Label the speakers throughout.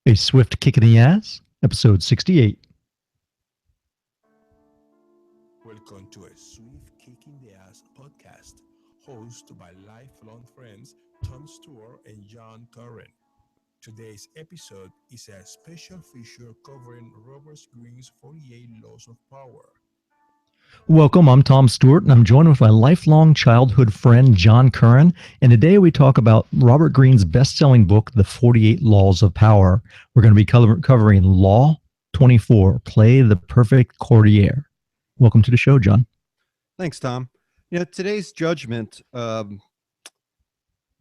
Speaker 1: A swift kick in the ass, episode 68.
Speaker 2: Welcome to a Swift Kick in the Ass podcast, hosted by lifelong friends Tom Stewart and John Curren. Today's episode is a special feature covering Robert Greene's 48 Laws of Power.
Speaker 1: Welcome, I'm Tom Stewart, and I'm joined with my lifelong childhood friend, John Curren. And today we talk about Robert Greene's best-selling book, The 48 Laws of Power. We're going to be covering Law 24, Play the Perfect Courtier. Welcome to the show, John.
Speaker 3: Thanks, Tom. Today's judgment, let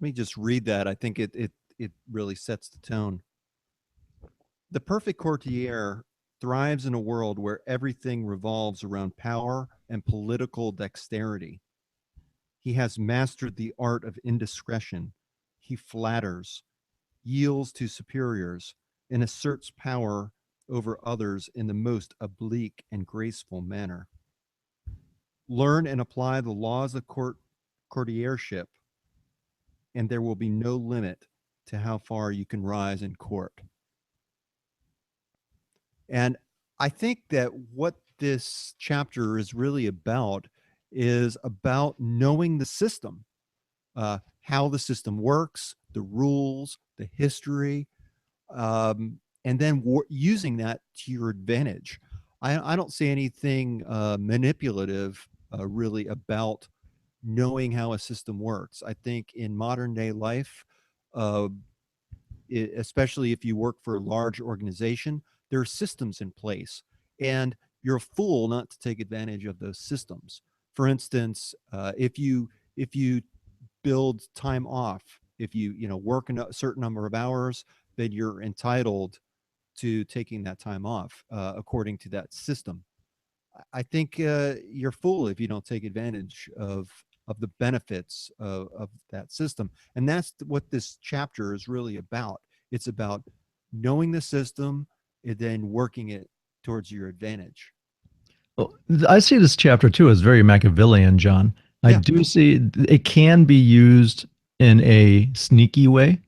Speaker 3: me just read that. I think it really sets the tone. The perfect courtier thrives in a world where everything revolves around power and political dexterity. He has mastered the art of indiscretion. He flatters, yields to superiors, and asserts power over others in the most oblique and graceful manner. Learn and apply the laws of courtiership, and there will be no limit to how far you can rise in court. And I think that what this chapter is really about is about knowing the system, how the system works, the rules, the history, and then using that to your advantage. I don't see anything manipulative really about knowing how a system works. I think in modern day life, especially if you work for a large organization, there are systems in place, and you're a fool not to take advantage of those systems. For instance, if you build time off, if you work a certain number of hours, then you're entitled to taking that time off according to that system. I think you're a fool if you don't take advantage of the benefits of that system. And that's what this chapter is really about. It's about knowing the system and then working it towards your advantage.
Speaker 1: Well, I see this chapter too as very Machiavellian, John. I do see it can be used in a sneaky way.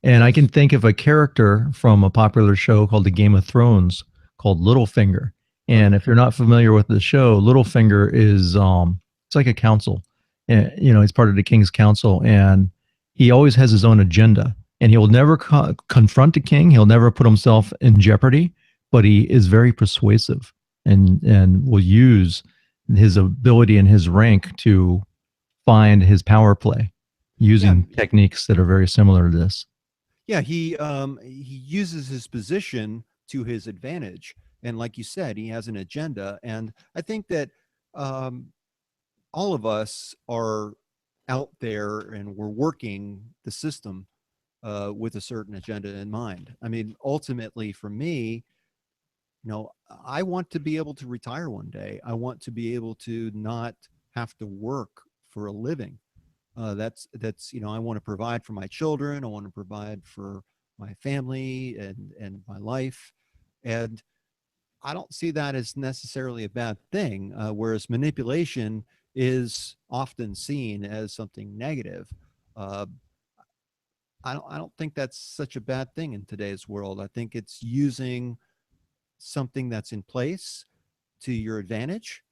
Speaker 1: And I can think of a character from a popular show called The Game of Thrones called Littlefinger. And if you're not familiar with the show, Littlefinger is it's like a council. And, he's part of the king's council, and he always has his own agenda. And he'll never confront the king. He'll never put himself in jeopardy, but he is very persuasive and will use his ability and his rank to find his power play using techniques that are very similar to this.
Speaker 3: Yeah, he uses his position to his advantage, and like you said, he has an agenda. And I think that all of us are out there and we're working the system with a certain agenda in mind. I mean, ultimately, for me, I want to be able to retire one day. I want to be able to not have to work for a living. That's I want to provide for my children. I want to provide for my family and my life. And I don't see that as necessarily a bad thing, whereas manipulation is often seen as something negative. I don't think that's such a bad thing in today's world. I think it's using something that's in place to your advantage,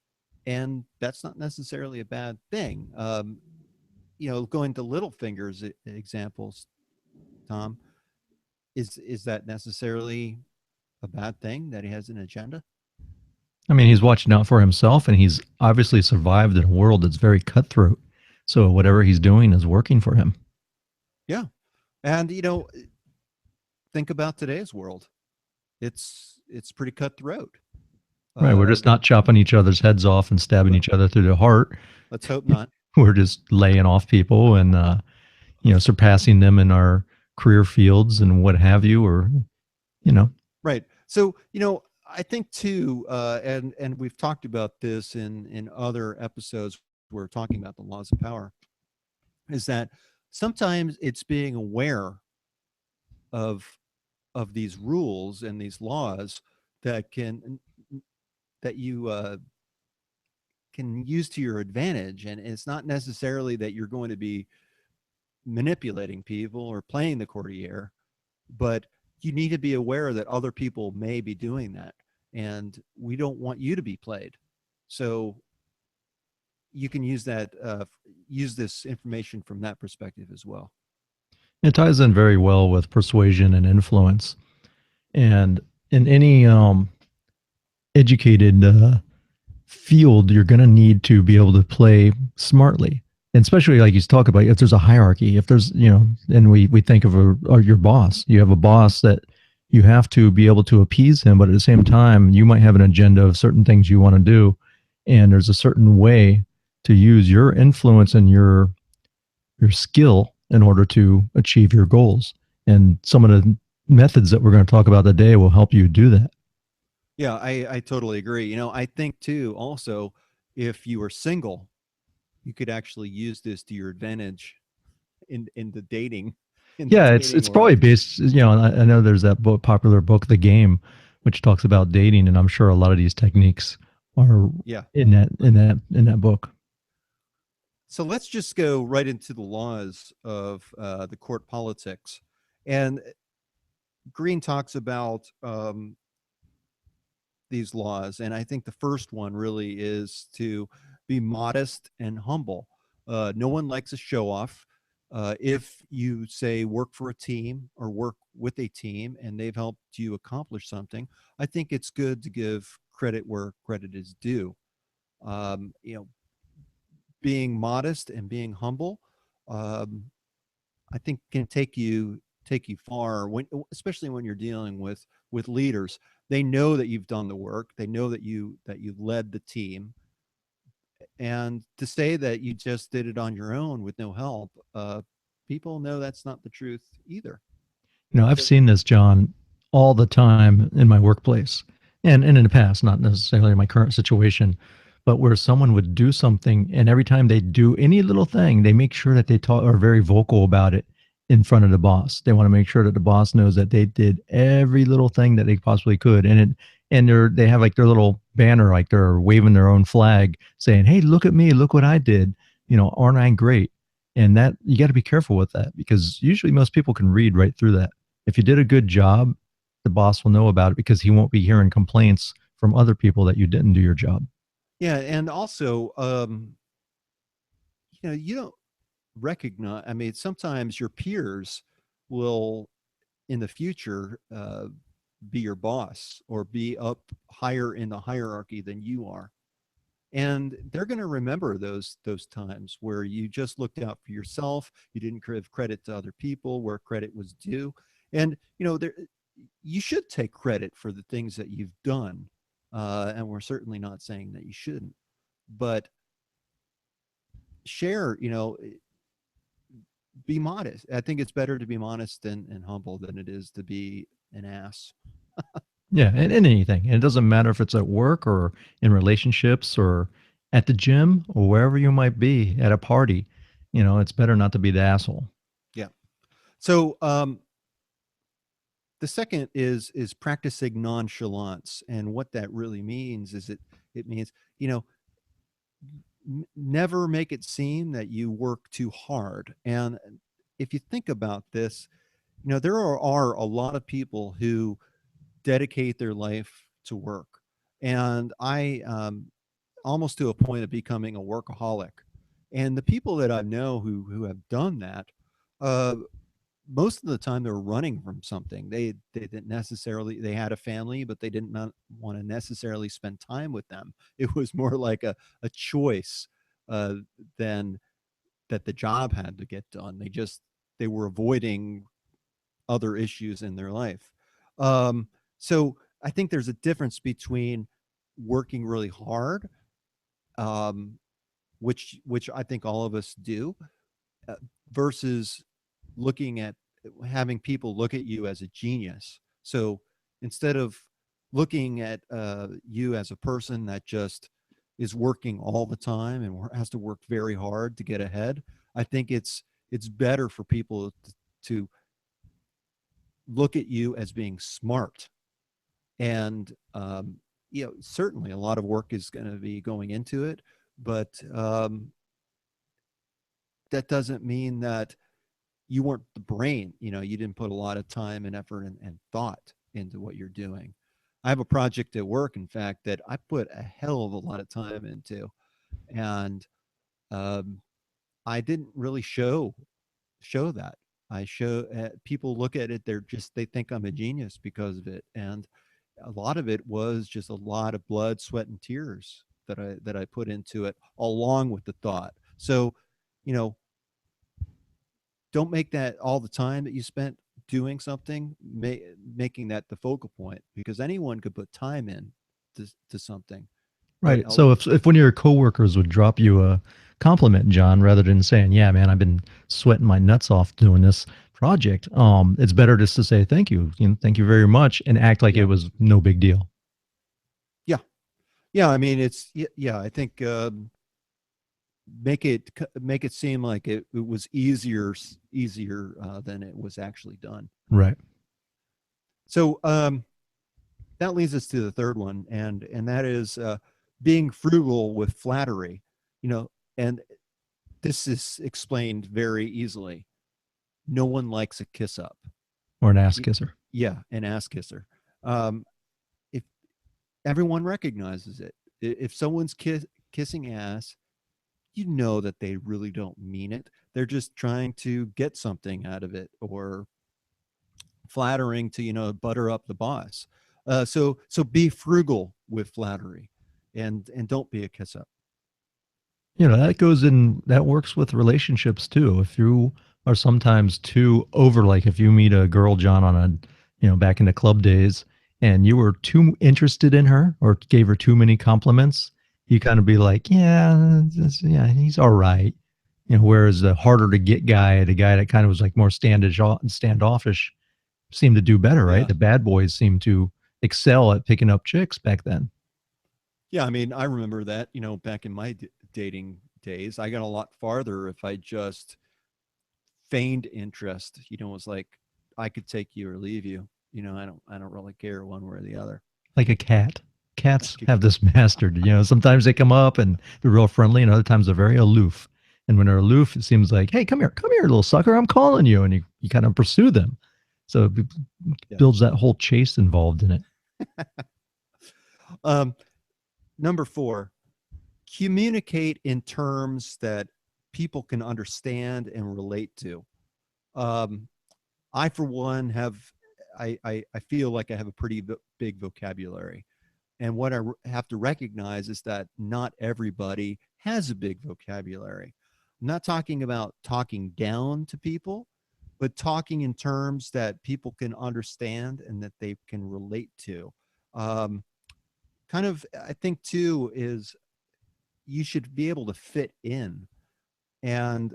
Speaker 3: and that's not necessarily a bad thing. Going to Littlefinger's examples, Tom, is that necessarily a bad thing that he has an agenda?
Speaker 1: I mean, he's watching out for himself, and he's obviously survived in a world that's very cutthroat. So whatever he's doing is working for him.
Speaker 3: Yeah. And, think about today's world. It's pretty cutthroat.
Speaker 1: Right. We're just not chopping each other's heads off and stabbing each other through the heart.
Speaker 3: Let's hope not.
Speaker 1: We're just laying off people and, surpassing them in our career fields and what have you, or.
Speaker 3: Right. So, I think too, and we've talked about this in other episodes, we're talking about the laws of power, is that sometimes it's being aware of these rules and these laws that you can use to your advantage. And it's not necessarily that you're going to be manipulating people or playing the courtier, but you need to be aware that other people may be doing that, and we don't want you to be played. So you can use that, use this information from that perspective as well.
Speaker 1: It ties in very well with persuasion and influence. And in any educated field, you're going to need to be able to play smartly. And especially like you talk about, if there's a hierarchy, if there's, and we think of your boss, you have a boss that you have to be able to appease him, but at the same time, you might have an agenda of certain things you want to do. And there's a certain way to use your influence and your skill in order to achieve your goals. And some of the methods that we're going to talk about today will help you do that.
Speaker 3: Yeah, I totally agree. I think too, also, if you were single, you could actually use this to your advantage in the dating, in the
Speaker 1: Yeah, it's
Speaker 3: dating
Speaker 1: it's probably
Speaker 3: world.
Speaker 1: based. I know there's that popular book, The Game, which talks about dating, and I'm sure a lot of these techniques are
Speaker 3: Yeah.
Speaker 1: in that book.
Speaker 3: So let's just go right into the laws of the court politics. And Greene talks about these laws. And I think the first one really is to be modest and humble. No one likes a show off. If you say work for a team or work with a team and they've helped you accomplish something, I think it's good to give credit where credit is due. You know, being modest and being humble, um, I think can take you far when, especially when you're dealing with leaders. They know that you've done the work. They know that you led the team, and to say that you just did it on your own with no help, people know that's not the truth either.
Speaker 1: I've seen this, John, all the time in my workplace and in the past, not necessarily in my current situation, but where someone would do something and every time they do any little thing, they make sure that they talk are very vocal about it in front of the boss. They want to make sure that the boss knows that they did every little thing that they possibly could. They have like their little banner, like they're waving their own flag saying, "Hey, look at me, look what I did. Aren't I great?" And that you got to be careful with that because usually most people can read right through that. If you did a good job, the boss will know about it because he won't be hearing complaints from other people that you didn't do your job.
Speaker 3: Yeah, and also, you don't recognize. I mean, sometimes your peers will, in the future, be your boss or be up higher in the hierarchy than you are, and they're going to remember those times where you just looked out for yourself. You didn't give credit to other people where credit was due, and there you should take credit for the things that you've done, and we're certainly not saying that you shouldn't, but share, be modest. I think it's better to be modest and humble than it is to be an ass.
Speaker 1: Yeah, and anything. And it doesn't matter if it's at work or in relationships or at the gym or wherever you might be at a party. It's better not to be the asshole.
Speaker 3: Yeah. So the second is practicing nonchalance, and what that really means is it means, you know never make it seem that you work too hard. And if you think about this, there are a lot of people who dedicate their life to work, and I, almost to a point of becoming a workaholic. And the people that I know who have done that, uh, most of the time they're running from something. They didn't necessarily, they had a family, but they didn't not want to necessarily spend time with them. It was more like a choice, uh, than that the job had to get done. They were avoiding other issues in their life. So I think there's a difference between working really hard, um, which I think all of us do, uh, versus looking at having people look at you as a genius. So instead of looking at you as a person that just is working all the time and has to work very hard to get ahead, I think it's better for people to look at you as being smart. And certainly a lot of work is going to be going into it, but that doesn't mean that you weren't the brain. You didn't put a lot of time and effort and thought into what you're doing. I have a project at work, in fact, that I put a hell of a lot of time into, and um, I didn't really show that. I show people look at it, they think I'm a genius because of it, and a lot of it was just a lot of blood, sweat, and tears that I put into it, along with the thought. So, you know, don't make that all the time that you spent doing something, making that the focal point, because anyone could put time in to something. But
Speaker 1: Right. So if one of your coworkers would drop you a compliment, John, rather than saying, "Yeah, man, I've been sweating my nuts off doing this project," it's better just to say thank you, thank you very much, and act like it
Speaker 3: yeah,
Speaker 1: was no big deal.
Speaker 3: yeah, yeah. I mean, it's yeah. I think make it seem like it was easier than it was actually done.
Speaker 1: Right.
Speaker 3: So that leads us to the third one, and that is being frugal with flattery. You know, and this is explained very easily. No one likes a kiss up.
Speaker 1: Or an ass kisser.
Speaker 3: Yeah, an ass kisser. Um, if everyone recognizes it, if someone's kissing ass, you know that they really don't mean it. They're just trying to get something out of it, or flattering to butter up the boss. So be frugal with flattery, and don't be a kiss up.
Speaker 1: That goes in, that works with relationships too. If you are sometimes too over, like if you meet a girl, John, on a, back in the club days, and you were too interested in her or gave her too many compliments, you kind of be like, yeah, yeah, he's all right. Whereas the harder to get guy, the guy that kind of was like more standoffish, seemed to do better, right?
Speaker 3: Yeah,
Speaker 1: The bad boys seem to excel at picking up chicks back then.
Speaker 3: yeah. I mean, I remember that. Back in my dating days, I got a lot farther if I just feigned interest. It was like I could take you or leave you. I don't really care one way or the other.
Speaker 1: Like a cat. Cats
Speaker 3: Like,
Speaker 1: have this mastered. Sometimes they come up and they're real friendly, and other times they're very aloof. And when they're aloof, it seems like, hey, come here, little sucker, I'm calling you, and you kind of pursue them. So it
Speaker 3: yeah.
Speaker 1: builds that whole chase involved in it.
Speaker 3: Um, Number four, communicate in terms that people can understand and relate to. Um, I, for one, I feel like I have a pretty big vocabulary. And what I have to recognize is that not everybody has a big vocabulary. I'm not talking about talking down to people, but talking in terms that people can understand and that they can relate to. Um, Kind of, I think, too, is you should be able to fit in, and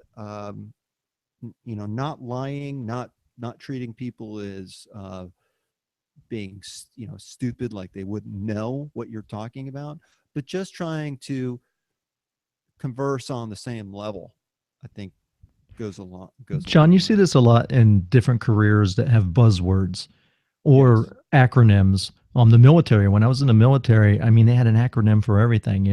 Speaker 3: not lying, not treating people as being stupid, like they wouldn't know what you're talking about, but just trying to converse on the same level. I think goes a
Speaker 1: John,
Speaker 3: long
Speaker 1: you see
Speaker 3: way.
Speaker 1: this a lot in different careers that have buzzwords
Speaker 3: Yes.
Speaker 1: or acronyms. The military, when I was in the military, I mean, they had an acronym for everything,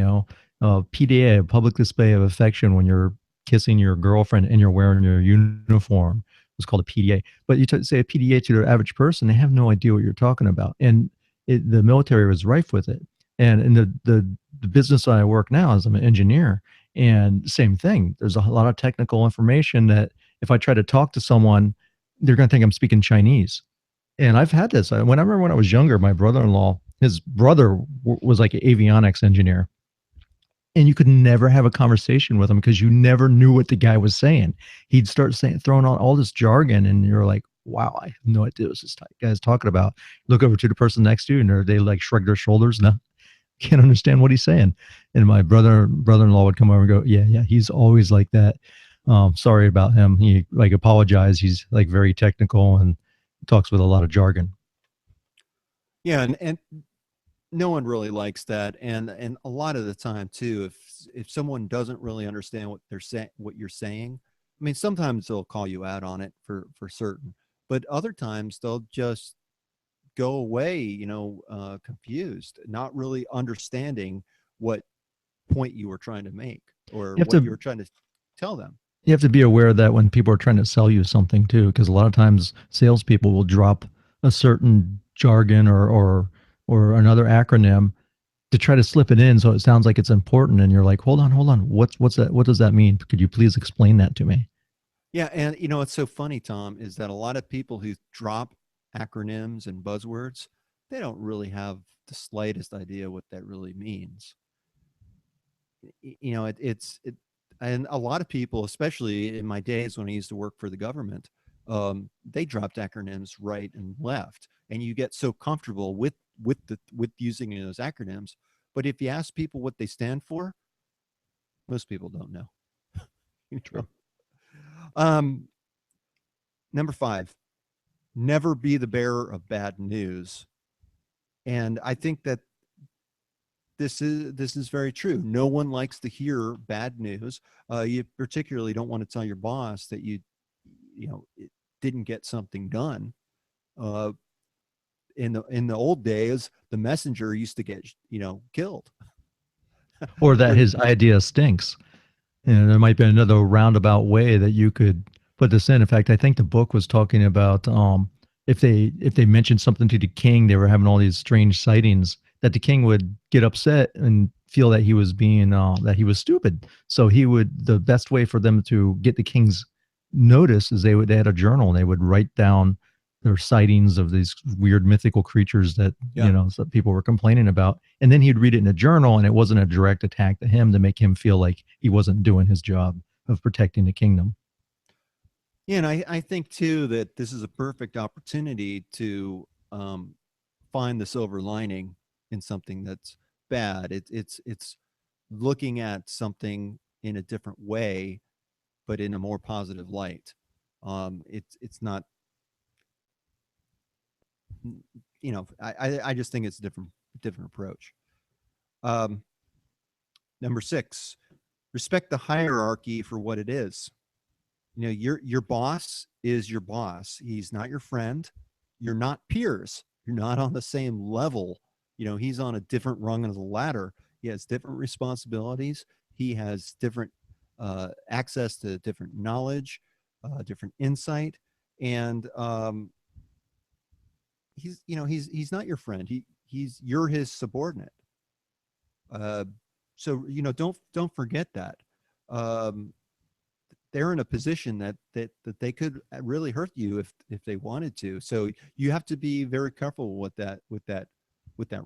Speaker 1: PDA, public display of affection, when you're kissing your girlfriend and you're wearing your uniform. It was called a PDA. But you say a PDA to the average person, they have no idea what you're talking about. And the military was rife with it. And in the business I work now is I'm an engineer. And same thing. There's a lot of technical information that if I try to talk to someone, they're going to think I'm speaking Chinese. And I've had this. I remember when I was younger, my brother-in-law, his brother was like an avionics engineer, and you could never have a conversation with him because you never knew what the guy was saying. He'd start saying, throwing out all this jargon, and you're like, "Wow, I have no idea what this guy's talking about." Look over to the person next to you, and they like shrug their shoulders. No, can't understand what he's saying. And my brother-in-law would come over and go, "Yeah, yeah, he's always like that. Sorry about him. He like apologized. He's like very technical and talks with a lot of jargon."
Speaker 3: Yeah, and no one really likes that, and a lot of the time too, if someone doesn't really understand what they're saying, what you're saying, I mean, sometimes they'll call you out on it for certain, but other times they'll just go away, confused, not really understanding what point you were trying to make, or
Speaker 1: You have
Speaker 3: what
Speaker 1: to
Speaker 3: you were trying to tell them.
Speaker 1: You have to be aware of that when people are trying to sell you something too, because a lot of times salespeople will drop a certain jargon or another acronym to try to slip it in so it sounds like it's important, and you're like, hold on, what's that? What does that mean? Could you please explain that to me?
Speaker 3: Yeah, and what's so funny, Tom, is that a lot of people who drop acronyms and buzzwords, they don't really have the slightest idea what that really means. And a lot of people, especially in my days when I used to work for the government, they dropped acronyms right and left, and you get so comfortable with using those acronyms. But if you ask people what they stand for, most people don't know. You know?
Speaker 1: True.
Speaker 3: Um, Number five, never be the bearer of bad news. And I think that this is very true. No one likes to hear bad news. You particularly don't want to tell your boss that you didn't get something done. Uh, in the old days, the messenger used to get killed.
Speaker 1: Or that
Speaker 3: But
Speaker 1: his idea stinks. There might be another roundabout way that you could put this in. In fact, I think the book was talking about if they mentioned something to the king, they were having all these strange sightings. That the king would get upset and feel that he was being that he was stupid. So he would the best way for them to get the king's notice is they had a journal and they would write down their sightings of these weird mythical creatures that
Speaker 3: yeah,
Speaker 1: that people were complaining about, and then he'd read it in a journal, and it wasn't a direct attack to him to make him feel like he wasn't doing his job of protecting the kingdom.
Speaker 3: yeah, and I think too that this is a perfect opportunity to find the silver lining in something that's bad. It's looking at something in a different way, but in a more positive light. It's not, I just think it's a different approach. Um, Number six, respect the hierarchy for what it is. Your boss is your boss. He's not your friend. You're not peers. You're not on the same level. He's on a different rung of the ladder. He has different responsibilities. He has different access to different knowledge, different insight, and he's not your friend. You're his subordinate. Uh, so don't forget that. Um, they're in a position that they could really hurt you if they wanted to. So you have to be very careful with that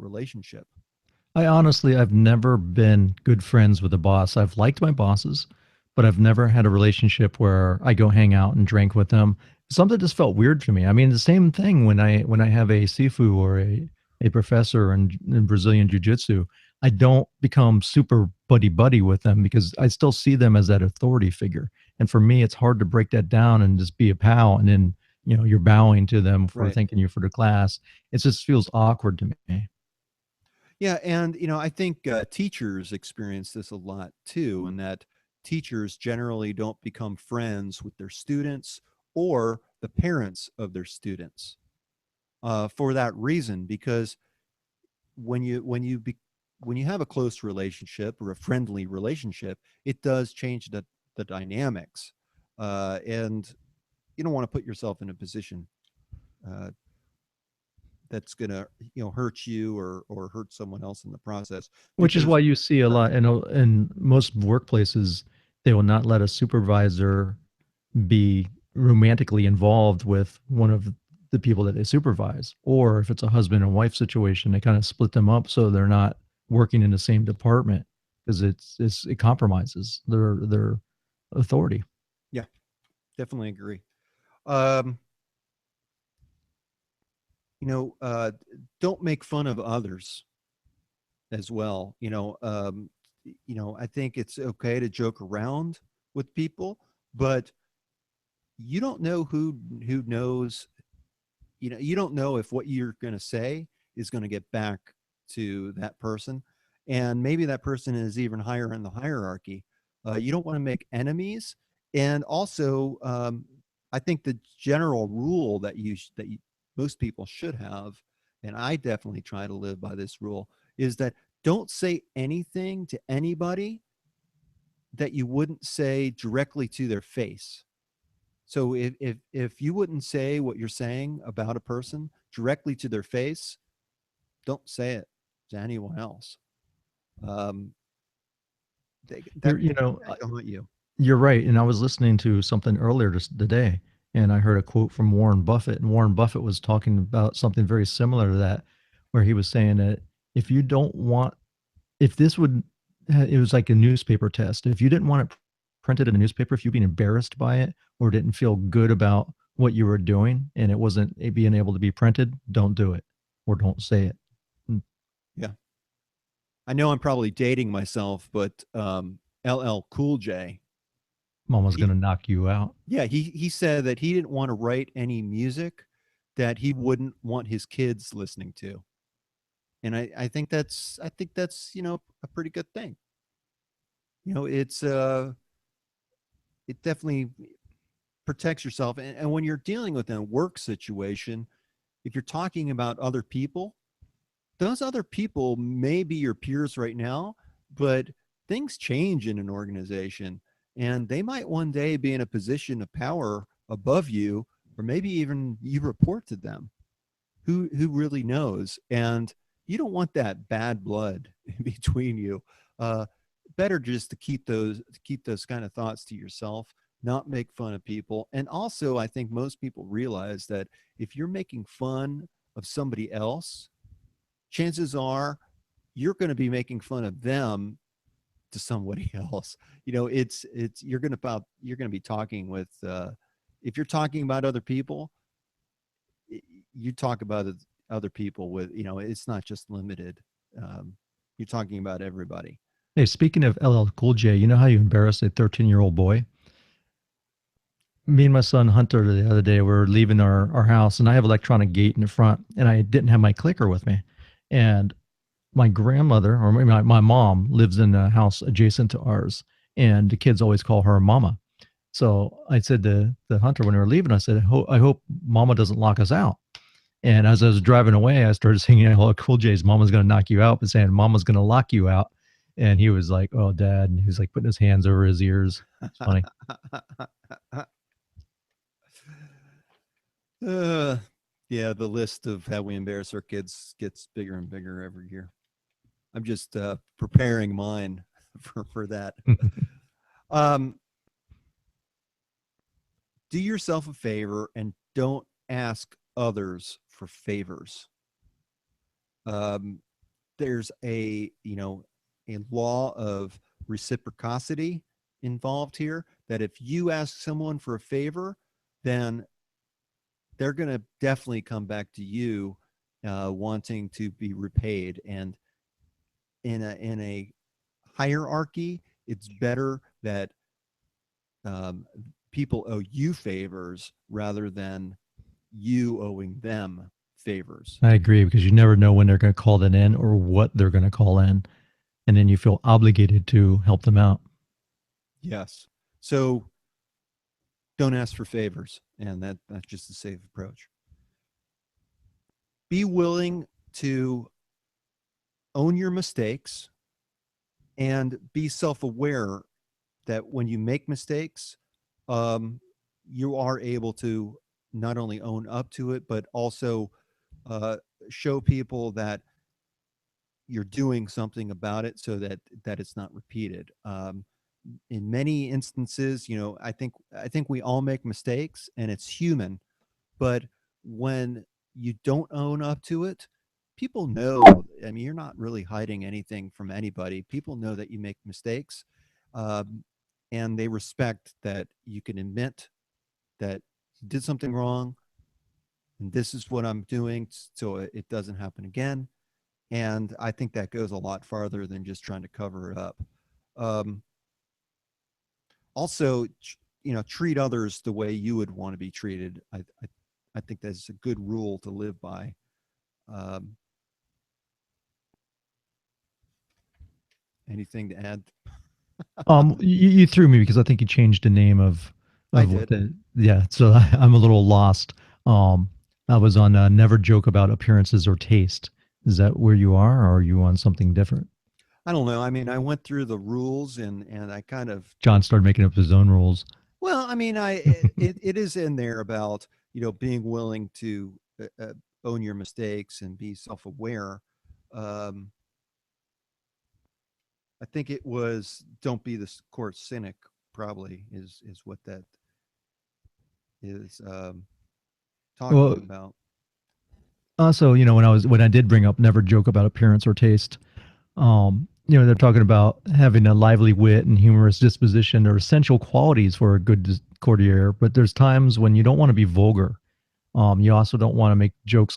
Speaker 3: relationship.
Speaker 1: I've never been good friends with a boss. I've liked my bosses, but I've never had a relationship where I go hang out and drink with them. Something just felt weird for me. I mean, the same thing when I have a sifu or a professor in Brazilian jiu-jitsu, I don't become super buddy buddy with them because I still see them as that authority figure. And for me, it's hard to break that down and just be a pal. And then, you're bowing to them for
Speaker 3: Right.
Speaker 1: thanking you for the class. It just feels awkward to me.
Speaker 3: Yeah, and I think teachers experience this a lot too, and that teachers generally don't become friends with their students or the parents of their students for that reason, because when you have a close relationship or a friendly relationship, it does change the dynamics, and you don't want to put yourself in a position uh, that's gonna hurt you or hurt someone else in the process
Speaker 1: Which is
Speaker 3: because
Speaker 1: why you see a lot in most workplaces, they will not let a supervisor be romantically involved with one of the people that they supervise. Or if it's a husband and wife situation, they kind of split them up so they're not working in the same department because it compromises their authority.
Speaker 3: yeah, definitely agree. um you know uh don't make fun of others as well. I think it's okay to joke around with people, but you don't know who knows. You don't know if what you're going to say is going to get back to that person, and maybe that person is even higher in the hierarchy. You don't want to make enemies, and also I think the general rule that most people should have, and I definitely try to live by this rule, is that don't say anything to anybody that you wouldn't say directly to their face. So if you wouldn't say what you're saying about a person directly to their face, don't say it to anyone else. Um,
Speaker 1: You're,
Speaker 3: that
Speaker 1: you know,
Speaker 3: can haunt you.
Speaker 1: you're right. And I was listening to something earlier today, and I heard a quote from Warren Buffett, and Warren Buffett was talking about something very similar to that, where he was saying that if you don't want, if this would, it was like a newspaper test. If you didn't want it printed in a newspaper, if you being embarrassed by it or didn't feel good about what you were doing, and it wasn't being able to be printed, don't do it or don't say it. Mm,
Speaker 3: Yeah. I know I'm probably dating myself, but LL Cool J,
Speaker 1: Mama's
Speaker 3: he
Speaker 1: gonna knock you out.
Speaker 3: yeah, he said that he didn't want to write any music that he wouldn't want his kids listening to. And I think that's, a pretty good thing. It's it definitely protects yourself. And when you're dealing with a work situation, if you're talking about other people, those other people may be your peers right now, but things change in an organization and they might one day be in a position of power above you, or maybe even you report to them. Who really knows? And you don't want that bad blood in between you. uh Better just to keep those kind of thoughts to yourself, not make fun of people. And also, I think most people realize that if you're making fun of somebody else, chances are you're going to be making fun of them to somebody else. It's you're going to be talking with if you're talking about other people, you talk about other people with, it's not just limited. You're talking about everybody.
Speaker 1: Hey, speaking of LL Cool J, you know how you embarrass a 13-year-old boy? Me and my son Hunter the other day, we were leaving our house, and I have electronic gate in the front, and I didn't have my clicker with me. And my grandmother, or maybe my mom, lives in a house adjacent to ours, and the kids always call her Mama. So I said to Hunter when we were leaving, I said, I hope Mama doesn't lock us out. And as I was driving away, I started singing, "Oh, Cool J's Mama's going to knock you out," but saying, "Mama's going to lock you out." And he was like, "Oh, Dad." And he was like putting his hands over his ears. It's funny.
Speaker 3: uh, yeah, the list of how we embarrass our kids gets bigger and bigger every year. I'm just preparing mine for that. Um, do yourself a favor and don't ask others for favors. Um, there's a law of reciprocity involved here, that if you ask someone for a favor, then they're going to definitely come back to you wanting to be repaid. And in a hierarchy, it's better that um, people owe you favors rather than you owing them favors.
Speaker 1: I agree, because you never know when they're going to call that in or what they're going to call in. And then you feel obligated to help them out.
Speaker 3: Yes. So don't ask for favors, and that's just a safe approach. Be willing to own your mistakes and be self-aware that when you make mistakes, you are able to not only own up to it, but also uh, show people that you're doing something about it, so that it's not repeated. In many instances, I think we all make mistakes, and it's human. But when you don't own up to it, people know. I mean, you're not really hiding anything from anybody. People know that you make mistakes, um, and they respect that you can admit that you did something wrong, and this is what I'm doing so it doesn't happen again. And I think that goes a lot farther than just trying to cover it up. Um, Also, treat others the way you would want to be treated. I think that's a good rule to live by. Um, Anything to add?
Speaker 1: You threw me because I think you changed the name
Speaker 3: I
Speaker 1: of what
Speaker 3: did.
Speaker 1: the, yeah. So I'm a little lost. I was on never joke about appearances or taste. Is that where you are, or are you on something different?
Speaker 3: I don't know. I mean, I went through the rules and I kind of,
Speaker 1: John started making up his own rules.
Speaker 3: well, I mean, it is in there about, being willing to own your mistakes and be self-aware. Um, I think it was don't be the court cynic. Probably is what that is talking
Speaker 1: Well,
Speaker 3: about.
Speaker 1: also, when I did bring up never joke about appearance or taste, they're talking about having a lively wit and humorous disposition are essential qualities for a good courtier. But there's times when you don't want to be vulgar. You also don't want to make jokes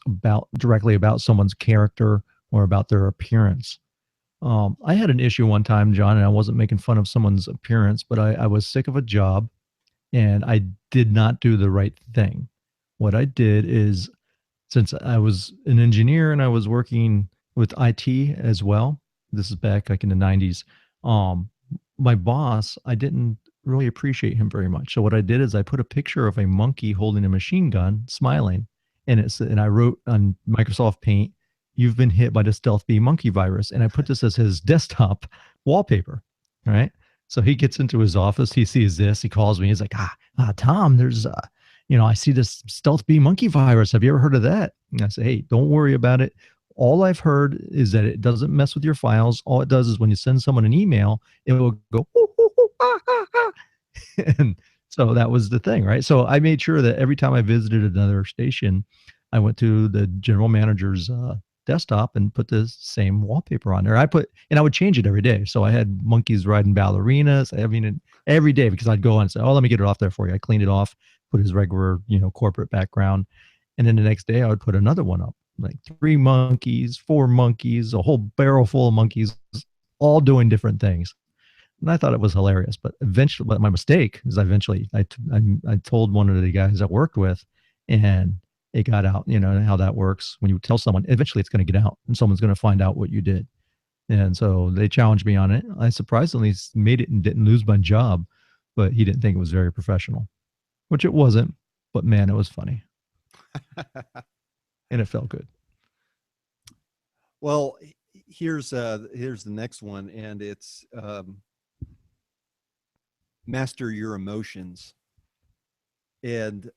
Speaker 1: directly about someone's character or about their appearance. I had an issue one time, John, and I wasn't making fun of someone's appearance, but I was sick of a job and I did not do the right thing. What I did is, since I was an engineer and I was working with IT as well, this is back like in the 90s. Um, my boss, I didn't really appreciate him very much. So what I did is I put a picture of a monkey holding a machine gun, smiling, and I wrote on Microsoft Paint, "You've been hit by the Stealth B monkey virus," and I put this as his desktop wallpaper. All right. So he gets into his office, he sees this, he calls me, he's like, Tom, there's I see this Stealth B monkey virus. Have you ever heard of that? And I say, hey, don't worry about it. All I've heard is that it doesn't mess with your files. All it does is when you send someone an email, it will go, "Ooh, ooh, ooh, ah, ah, ah." And so that was the thing, right? So I made sure that every time I visited another station, I went to the general manager's desktop and put the same wallpaper on there. And I would change it every day. So I had monkeys riding ballerinas. I mean, every day, because I'd go on and say, oh, let me get it off there for you. I cleaned it off, put his regular, corporate background. And then the next day I would put another one up, like 3 monkeys, 4 monkeys, a whole barrel full of monkeys, all doing different things. And I thought it was hilarious. But my mistake is I told one of the guys I worked with, and it got out. You know how that works. When you tell someone, eventually it's going to get out, and someone's going to find out what you did. And so they challenged me on it. I surprisingly made it and didn't lose my job, but he didn't think it was very professional, which it wasn't. But man, it was funny and it felt good.
Speaker 3: Well, here's the next one, and it's master your emotions, and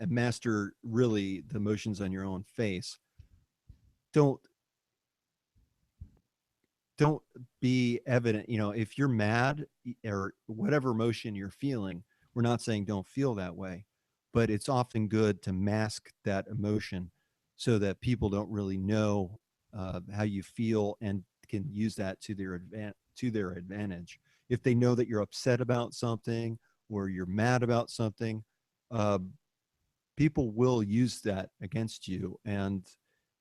Speaker 3: master really the emotions on your own face. Don't don't be evident. If you're mad or whatever emotion you're feeling, we're not saying don't feel that way, but it's often good to mask that emotion so that people don't really know how you feel and can use that to their advantage. If they know that you're upset about something or you're mad about something, uh, people will use that against you. And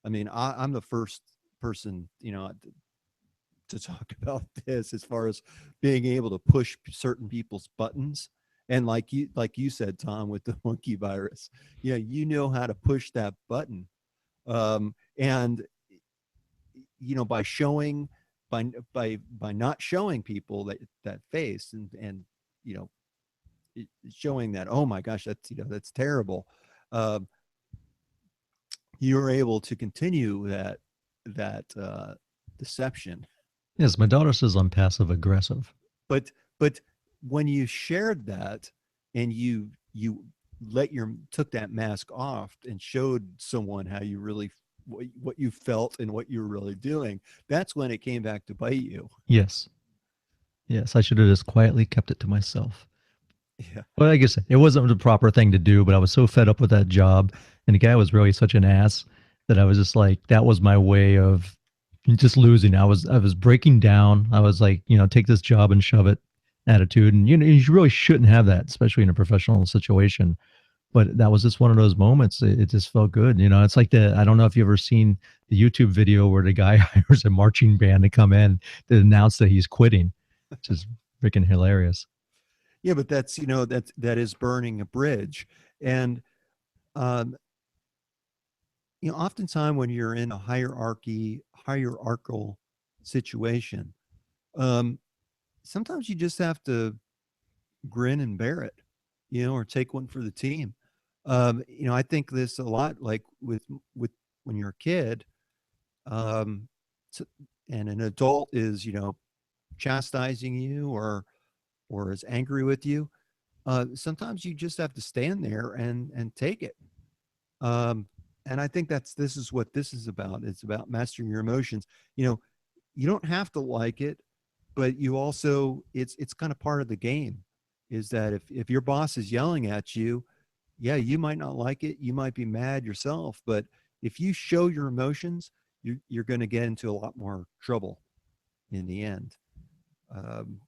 Speaker 3: I mean, I'm the first person, to talk about this as far as being able to push certain people's buttons. And like you said, Tom, with the monkey virus, how to push that button. And by showing, by not showing people that face, and you know showing that, oh my gosh, that's terrible. um, you're able to continue that deception.
Speaker 1: Yes, my daughter says I'm passive aggressive.
Speaker 3: But when you shared that, and you took that mask off and showed someone how you really, what you felt and what you were really doing, that's when it came back to bite you.
Speaker 1: Yes. Yes, I should have just quietly kept it to myself.
Speaker 3: Yeah.
Speaker 1: Well, like I said, it wasn't the proper thing to do, but I was so fed up with that job, and the guy was really such an ass that I was just like, that was my way of just losing. I was breaking down. I was like, take this job and shove it attitude, and you really shouldn't have that, especially in a professional situation. But that was just one of those moments. It just felt good. It's like I don't know if you've ever seen the YouTube video where the guy hires a marching band to come in to announce that he's quitting, which is freaking hilarious.
Speaker 3: Yeah, but that is burning a bridge. And um oftentimes when you're in a hierarchical situation, um sometimes you just have to grin and bear it, or take one for the team. I think this a lot, like with when you're a kid. Um, so and an adult is, chastising you or is angry with you, sometimes you just have to stand there and take it. Um, and I think this is what this is about. It's about mastering your emotions. You don't have to like it, but you also it's kind of part of the game. Is that if your boss is yelling at you, yeah, you might not like it. You might be mad yourself, but if you show your emotions, you're going to get into a lot more trouble in the end. Um,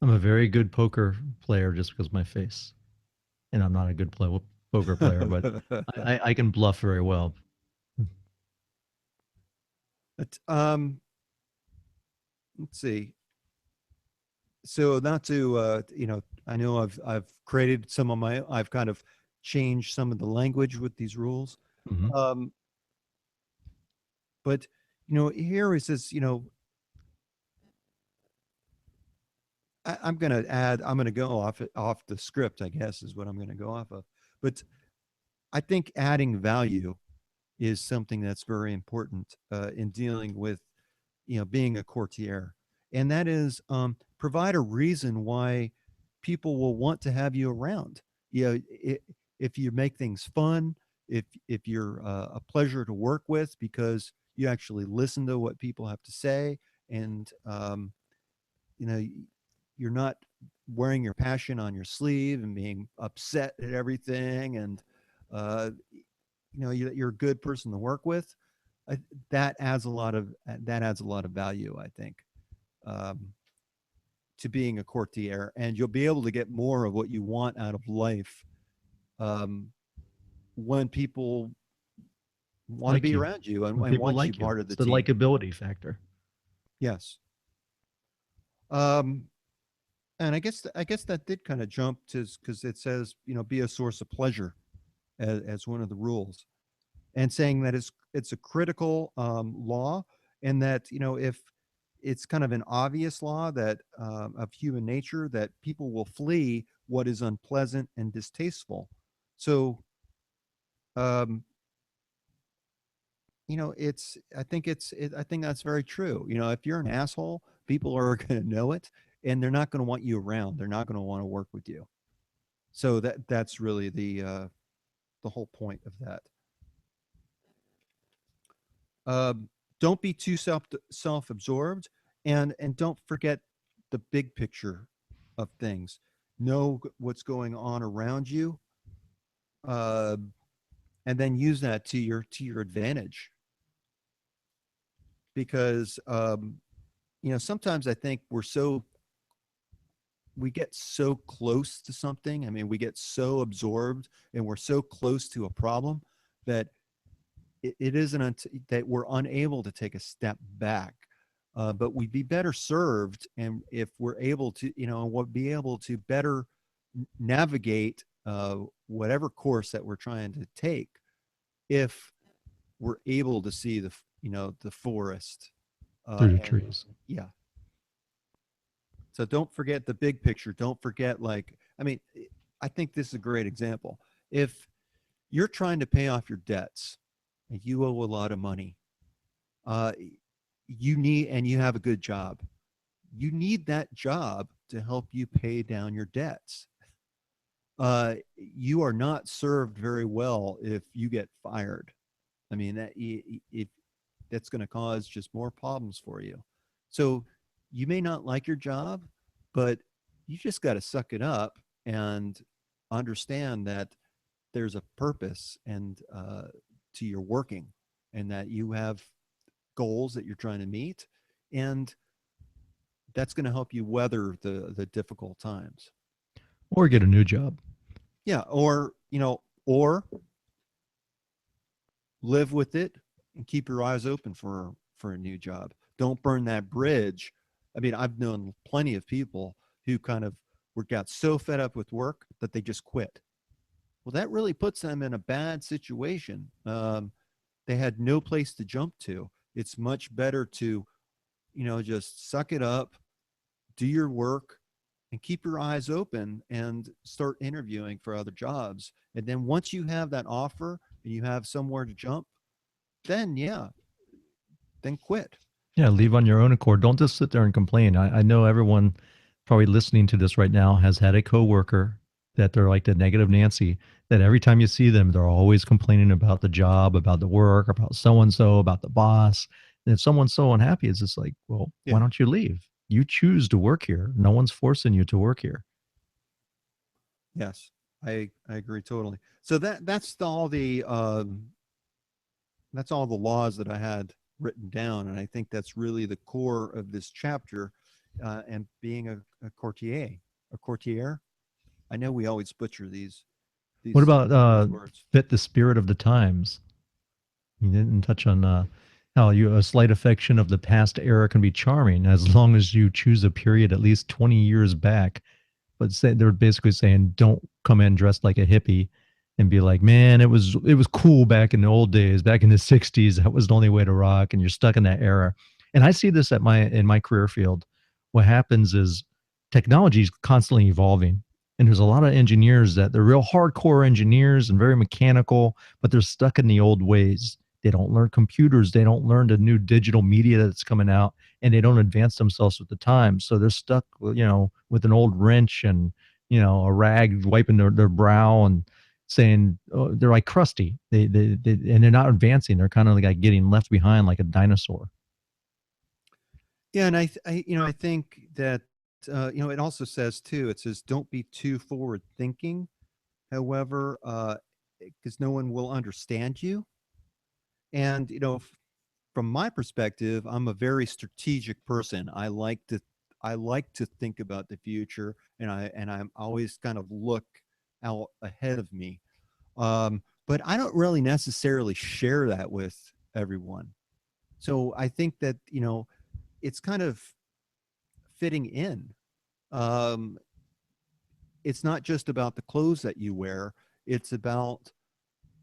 Speaker 1: I'm a very good poker player just because of my face, and I'm not a good poker player, but I can bluff very well.
Speaker 3: but, let's see. So not to I know I've created some of my I've kind of changed some of the language with these rules.
Speaker 1: Hmm.
Speaker 3: Um, but here it says, I'm going to add, I'm going to go off the script, I guess, is what I'm going to go off of. But I think adding value is something that's very important in dealing with, being a courtier. And that is provide a reason why people will want to have you around. If you make things fun, if you're a pleasure to work with because you actually listen to what people have to say, and you know you're not wearing your passion on your sleeve and being upset at everything, and you're a good person to work with. I, that adds a lot of value, I think, um, to being a courtier, and you'll be able to get more of what you want out of life um, when people want to
Speaker 1: Like
Speaker 3: be
Speaker 1: you,
Speaker 3: around you
Speaker 1: when
Speaker 3: and
Speaker 1: people
Speaker 3: want you
Speaker 1: like you,
Speaker 3: part of
Speaker 1: it's
Speaker 3: the
Speaker 1: the
Speaker 3: team.
Speaker 1: likability factor.
Speaker 3: Yes. Um, and I guess that did kind of jump to, because it says, be a source of pleasure as one of the rules, and saying that it's a critical law, and that if it's kind of an obvious law that of human nature, that people will flee what is unpleasant and distasteful. So um, it's I think that's very true. If you're an asshole, people are going to know it, and they're not going to want you around. They're not going to want to work with you. So that's really the whole point of that. Um, don't be too self-absorbed, and don't forget the big picture of things. Know what's going on around you, uh, and then use that to your advantage. Because sometimes I think we get so close to something. I mean, we get so absorbed, and we're so close to a problem that it isn't that we're unable to take a step back. But we'd be better served, and if we're able to, we'll be able to better navigate whatever course that we're trying to take, if we're able to see the forest.
Speaker 1: Through the
Speaker 3: And
Speaker 1: trees.
Speaker 3: yeah, so don't forget the big picture. Don't forget, like, I mean, I think this is a great example. If you're trying to pay off your debts and you owe a lot of money, uh, and you have a good job, you need that job to help you pay down your debts. You are not served very well if you get fired. I mean, if that's going to cause just more problems for you. So you may not like your job, but you just got to suck it up and understand that there's a purpose and to your working, and that you have goals that you're trying to meet, and that's going to help you weather the difficult times.
Speaker 1: Or get a new job.
Speaker 3: Yeah, or live with it and keep your eyes open for a new job. Don't burn that bridge. I mean, I've known plenty of people who kind of got so fed up with work that they just quit. Well, that really puts them in a bad situation. They had no place to jump to. It's much better to, just suck it up, do your work, and keep your eyes open and start interviewing for other jobs. And then once you have that offer and you have somewhere to jump, then yeah, then quit.
Speaker 1: Yeah, leave on your own accord. Don't just sit there and complain. I know everyone probably listening to this right now has had a coworker that they're like the negative Nancy, that every time you see them, they're always complaining about the job, about the work, about so and so, about the boss. And if someone's so unhappy, it's just like, well, why
Speaker 3: Yeah.
Speaker 1: don't you leave? You choose to work here. No one's forcing you to work here.
Speaker 3: Yes, I agree totally. So that's all the laws that I had written down, and I think that's really the core of this chapter. And being a courtier, a courtier. I know we always butcher
Speaker 1: What
Speaker 3: these
Speaker 1: about
Speaker 3: these words.
Speaker 1: fit the spirit of the times? You didn't touch on how a slight affection of the past era can be charming as long as you choose a period at least 20 years back. But they're basically saying don't come in dressed like a hippie and be like, man, it was cool back in the old days, back in the 60s. That was the only way to rock, and you're stuck in that era. And I see this in my career field. What happens is technology is constantly evolving. And there's a lot of engineers that they're real hardcore engineers and very mechanical, but they're stuck in the old ways. They don't learn computers. They don't learn the new digital media that's coming out, and they don't advance themselves with the times. So they're stuck, with an old wrench and, a rag wiping their brow and saying, oh, they're like crusty. And they're not advancing. They're kind of like getting left behind like a dinosaur.
Speaker 3: Yeah, and I think that it also says too. It says don't be too forward thinking. However, because no one will understand you, and from my perspective, I'm a very strategic person. I like to think about the future, and I'm always kind of look out ahead of me. But I don't really necessarily share that with everyone. So I think that it's kind of fitting in. Um, it's not just about the clothes that you wear; it's about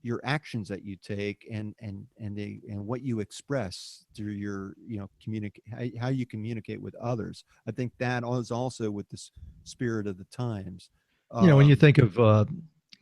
Speaker 3: your actions that you take and what you express through your communicate how you communicate with others. I think that is also with the spirit of the times.
Speaker 1: When you
Speaker 3: um
Speaker 1: think of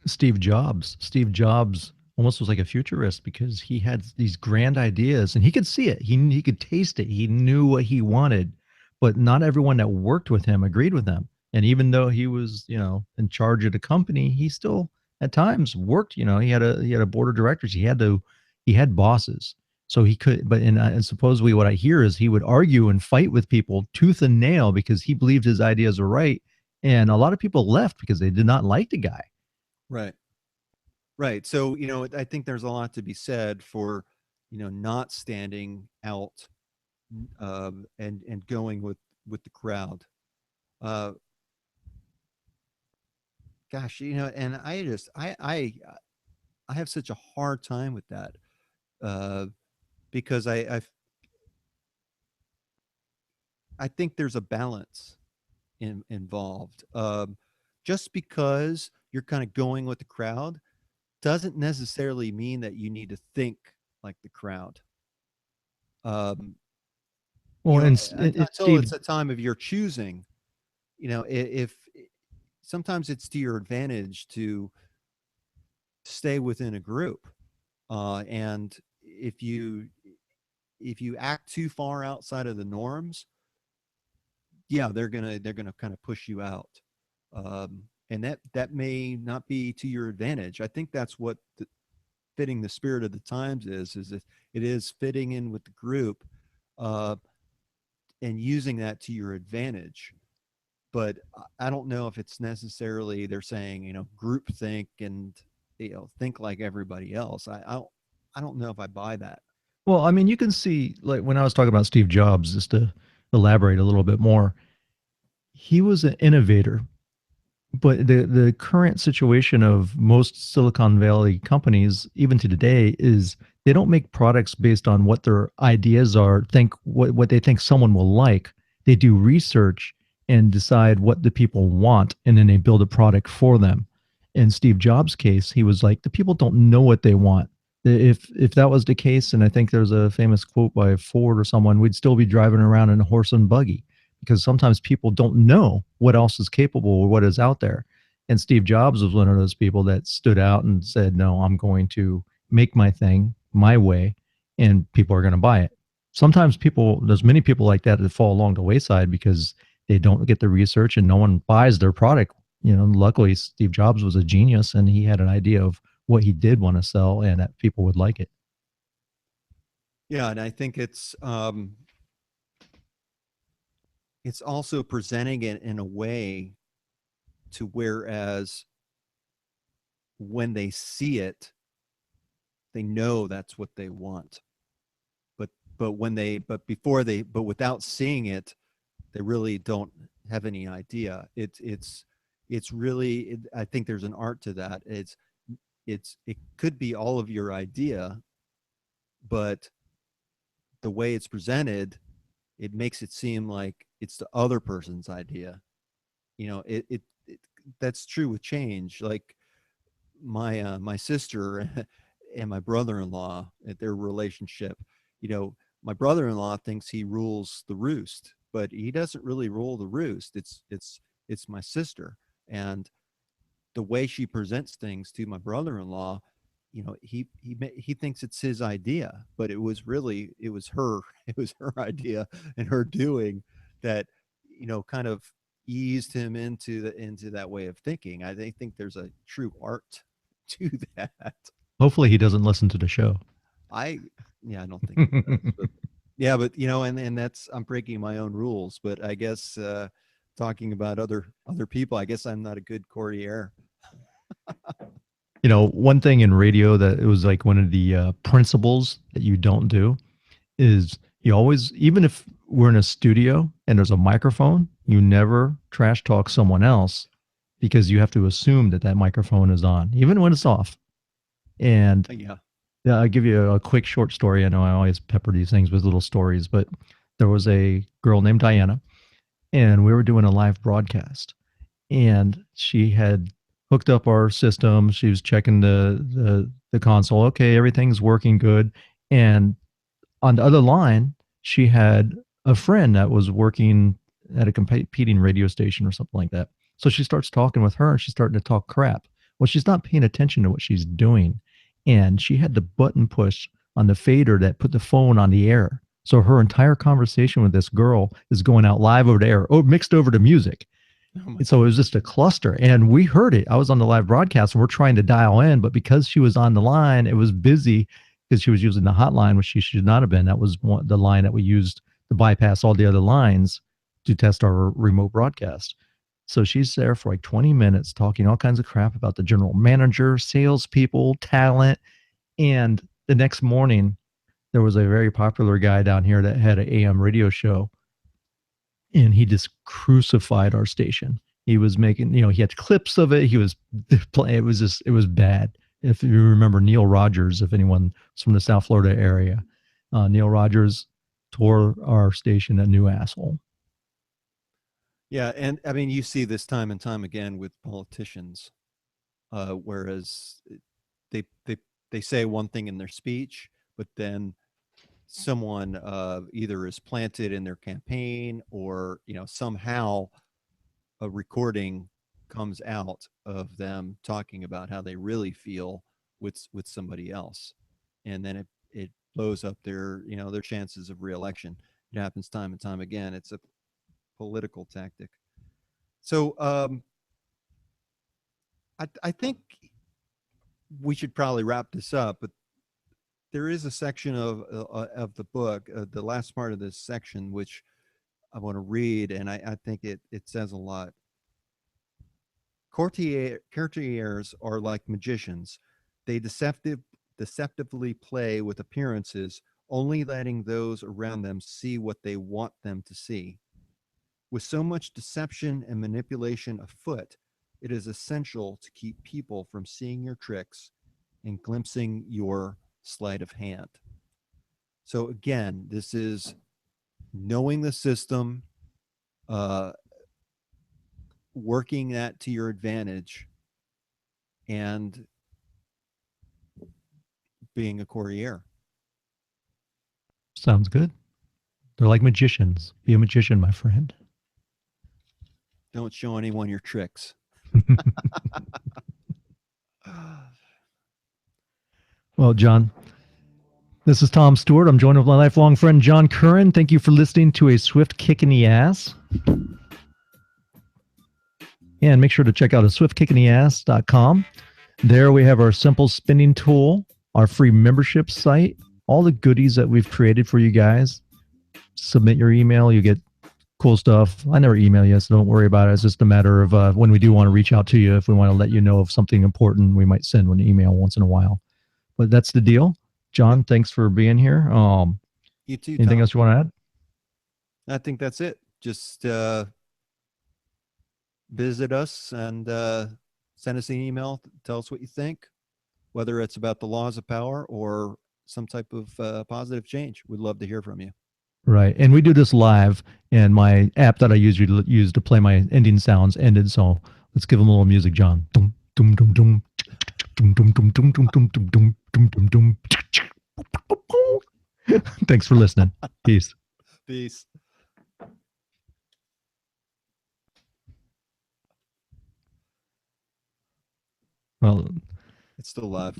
Speaker 1: Steve Jobs almost was like a futurist because he had these grand ideas and he could see it. He could taste it. He knew what he wanted, but not everyone that worked with him agreed with him. And even though he was, in charge of the company, he still at times worked. He had a board of directors. He had bosses. So he could, but and supposedly what I hear is he would argue and fight with people tooth and nail because he believed his ideas were right, and a lot of people left because they did not like the guy.
Speaker 3: right, right. So I think there's a lot to be said for not standing out, and going with the crowd. uh Gosh, and I have such a hard time with that, uh because I think there's a balance involved. Just because you're kind of going with the crowd doesn't necessarily mean that you need to think like the crowd. Um,
Speaker 1: Well, and
Speaker 3: until
Speaker 1: Steve,
Speaker 3: it's a time of your choosing. If sometimes it's to your advantage to stay within a group, and if you act too far outside of the norms, yeah, they're gonna kind of push you out, and that may not be to your advantage. I think that's what fitting the spirit of the times is that it is fitting in with the group, uh, and using that to your advantage. But I don't know if it's necessarily they're saying group think and think like everybody else. I don't know if I buy that.
Speaker 1: well, I mean, you can see, like when I was talking about Steve Jobs, just to elaborate a little bit more, he was an innovator. But the current situation of most Silicon Valley companies, even to today, is they don't make products based on what their ideas are, think what they think someone will like. They do research and decide what the people want, and then they build a product for them. In Steve Jobs' case, he was like, the people don't know what they want. If that was the case, and I think there's a famous quote by Ford or someone, we'd still be driving around in a horse and buggy because sometimes people don't know what else is capable or what is out there. And Steve Jobs was one of those people that stood out and said, no, I'm going to make my thing my way, and people are going to buy it. sometimes there's many people like that that fall along the wayside because they don't get the research and no one buys their product. Luckily Steve Jobs was a genius and he had an idea of what he did want to sell and that people would like it.
Speaker 3: Yeah, and I think it's also presenting it in a way to whereas when they see it, they know that's what they want. But but without seeing it, they really don't have any idea. It's really I think there's an art to that. It could be all of your idea, but the way it's presented, it makes it seem like it's the other person's idea. It that's true with change. Like my sister and my brother-in-law at their relationship, you know, my brother-in-law thinks he rules the roost, but he doesn't really rule the roost. It's my sister, and the way she presents things to my brother-in-law, he thinks it's his idea, but it was her it was her idea and her doing that, kind of eased him into that way of thinking. Think there's a true art to that.
Speaker 1: Hopefully he doesn't listen to the show.
Speaker 3: I Yeah, I don't think he does, but yeah, but and that's I'm breaking my own rules, but I guess talking about other people, I guess I'm not a good courtier.
Speaker 1: One thing in radio that it was like one of the principles that you don't do is you always, even if we're in a studio and there's a microphone, you never trash talk someone else because you have to assume that that microphone is on, even when it's off. And
Speaker 3: Yeah.
Speaker 1: yeah, I'll give you a quick short story. I know I always pepper these things with little stories, but there was a girl named Diana, and we were doing a live broadcast, and she had hooked up our system. She was checking the console. Okay, everything's working good. And on the other line, she had a friend that was working at a competing radio station or something like that. So she starts talking with her and she's starting to talk crap. Well, she's not paying attention to what she's doing. And she had the button push on the fader that put the phone on the air. So her entire conversation with this girl is going out live over the air, mixed over to music.
Speaker 3: Oh my
Speaker 1: And so it was
Speaker 3: gosh.
Speaker 1: just a cluster. And we heard it. I was on the live broadcast and we're trying to dial in, but because she was on the line, it was busy because she was using the hotline, which she should not have been. That was the line that we used to bypass all the other lines to test our remote broadcast. So she's there for like 20 minutes talking all kinds of crap about the general manager, salespeople, talent. And the next morning, there was a very popular guy down here that had an AM radio show, and he just crucified our station. He was making, he had clips of it. He was playing. It was bad. If you remember Neil Rogers, if anyone's from the South Florida area, Neil Rogers tore our station a new asshole.
Speaker 3: Yeah, and I mean, you see this time and time again with politicians, whereas they they they say one thing in their speech, but then someone either is planted in their campaign or somehow a recording comes out of them talking about how they really feel with somebody else, and then it blows up their chances of reelection. It happens time and time again. It's a political tactic. So I think we should probably wrap this up, but there is a section of the book, the last part of this section, which I want to read, and I think it says a lot. Courtiers are like magicians. They deceptively play with appearances, only letting those around them see what they want them to see. With so much deception and manipulation afoot, it is essential to keep people from seeing your tricks and glimpsing your sleight of hand. So again, this is knowing the system, uh, working that to your advantage, and being a courtier.
Speaker 1: Sounds good. They're like magicians. Be a magician, my friend.
Speaker 3: Don't show anyone your tricks.
Speaker 1: Well, John, This is Tom Stewart. I'm joined with my lifelong friend, John Curren. Thank you for listening to A Swift Kick in the Ass. And make sure to check out swiftkickinass.com. There we have our simple spinning tool, our free membership site, all the goodies that we've created for you guys. Submit your email, you get cool stuff. I never email you, so don't worry about it. It's just a matter of when we do want to reach out to you, if we want to let you know of something important, we might send an email once in a while. But that's the deal. John, thanks for being here.
Speaker 3: You too,
Speaker 1: Anything
Speaker 3: Tom.
Speaker 1: else you want to add?
Speaker 3: I think that's it. Just visit us and send us an email. Tell us what you think, whether it's about the laws of power or some type of positive change. We'd love to hear from you.
Speaker 1: Right. And we do this live, and my app that I usually use to play my ending sounds ended. So let's give them a little music, John. Dum, dum, dum, dum. Dum, dum, dum, dum, dum, dum, dum, dum, dum, dum, dum. Thanks for listening. Peace.
Speaker 3: Peace.
Speaker 1: Well,
Speaker 3: It's still live.